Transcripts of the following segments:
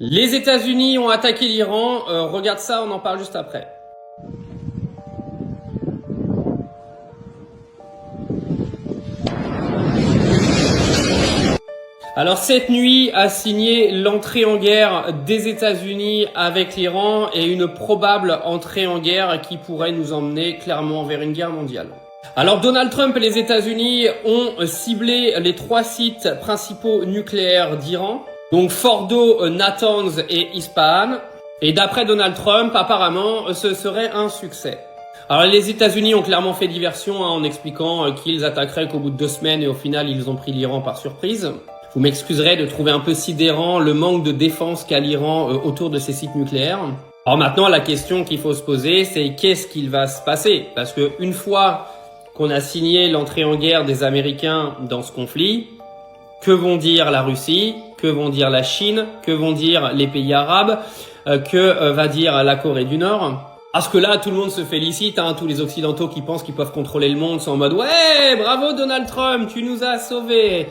Les États-Unis ont attaqué l'Iran. Regarde ça, on en parle juste après. Alors cette nuit a signé l'entrée en guerre des États-Unis avec l'Iran et une probable entrée en guerre qui pourrait nous emmener clairement vers une guerre mondiale. Alors Donald Trump et les États-Unis ont ciblé les 3 sites principaux nucléaires d'Iran, donc Fordo, Natanz et Ispahan. Et d'après Donald Trump, apparemment, ce serait un succès. Alors les États-Unis ont clairement fait diversion en expliquant qu'ils attaqueraient qu'au bout de 2 semaines et au final ils ont pris l'Iran par surprise. Vous m'excuserez de trouver un peu sidérant le manque de défense qu'a l'Iran autour de ces sites nucléaires. Alors maintenant, la question qu'il faut se poser, c'est qu'est-ce qu'il va se passer? Parce que une fois qu'on a signé l'entrée en guerre des Américains dans ce conflit, que vont dire la Russie? Que vont dire la Chine? Que vont dire les pays arabes? Que va dire la Corée du Nord? Parce que là, tout le monde se félicite, tous les Occidentaux qui pensent qu'ils peuvent contrôler le monde sont en mode « Ouais, bravo Donald Trump, tu nous as sauvés !»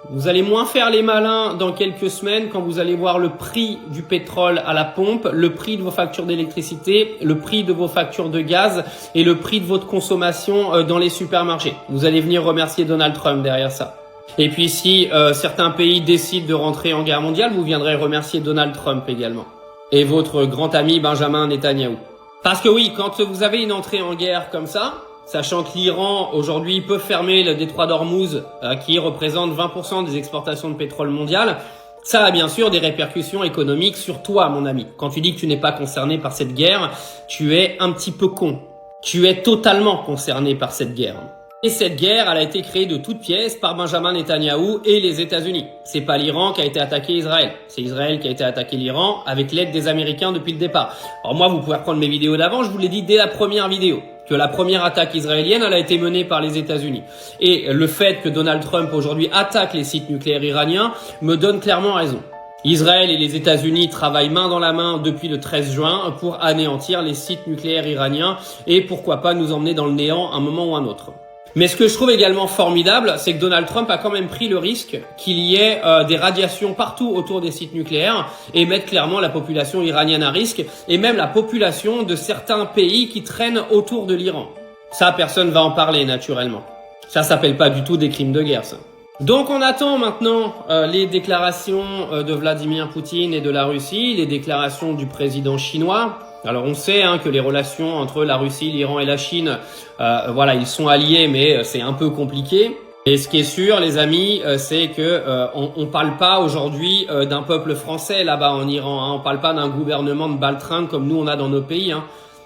Vous allez moins faire les malins dans quelques semaines quand vous allez voir le prix du pétrole à la pompe, le prix de vos factures d'électricité, le prix de vos factures de gaz et le prix de votre consommation dans les supermarchés. Vous allez venir remercier Donald Trump derrière ça. Et puis si certains pays décident de rentrer en guerre mondiale, vous viendrez remercier Donald Trump également. Et votre grand ami Benjamin Netanyahou. Parce que oui, quand vous avez une entrée en guerre comme ça, sachant que l'Iran, aujourd'hui, peut fermer le détroit d'Ormuz, qui représente 20% des exportations de pétrole mondial, ça a bien sûr des répercussions économiques sur toi, mon ami. Quand tu dis que tu n'es pas concerné par cette guerre, tu es un petit peu con. Tu es totalement concerné par cette guerre. Et cette guerre, elle a été créée de toutes pièces par Benjamin Netanyahou et les États-Unis. C'est pas l'Iran qui a été attaqué Israël. C'est Israël qui a été attaqué l'Iran avec l'aide des Américains depuis le départ. Alors moi, vous pouvez reprendre mes vidéos d'avant, je vous l'ai dit dès la première vidéo, que la première attaque israélienne, elle a été menée par les États-Unis. Et le fait que Donald Trump aujourd'hui attaque les sites nucléaires iraniens me donne clairement raison. Israël et les États-Unis travaillent main dans la main depuis le 13 juin pour anéantir les sites nucléaires iraniens et pourquoi pas nous emmener dans le néant un moment ou un autre. Mais ce que je trouve également formidable, c'est que Donald Trump a quand même pris le risque qu'il y ait des radiations partout autour des sites nucléaires et mettre clairement la population iranienne à risque et même la population de certains pays qui traînent autour de l'Iran. Ça, personne va en parler naturellement. Ça s'appelle pas du tout des crimes de guerre, ça. Donc on attend maintenant les déclarations de Vladimir Poutine et de la Russie, les déclarations du président chinois. Alors on sait que les relations entre la Russie, l'Iran et la Chine, voilà, ils sont alliés, mais c'est un peu compliqué. Et ce qui est sûr, les amis, c'est que on parle pas aujourd'hui d'un peuple français là-bas en Iran. On parle pas d'un gouvernement de baltringue comme nous on a dans nos pays.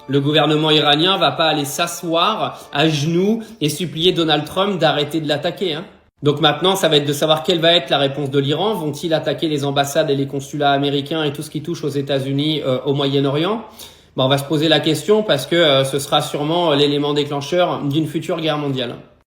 Le gouvernement iranien va pas aller s'asseoir à genoux et supplier Donald Trump d'arrêter de l'attaquer. Donc maintenant, ça va être de savoir quelle va être la réponse de l'Iran. Vont-ils attaquer les ambassades et les consulats américains et tout ce qui touche aux États-Unis au Moyen-Orient? On va se poser la question parce que ce sera sûrement l'élément déclencheur d'une future guerre mondiale.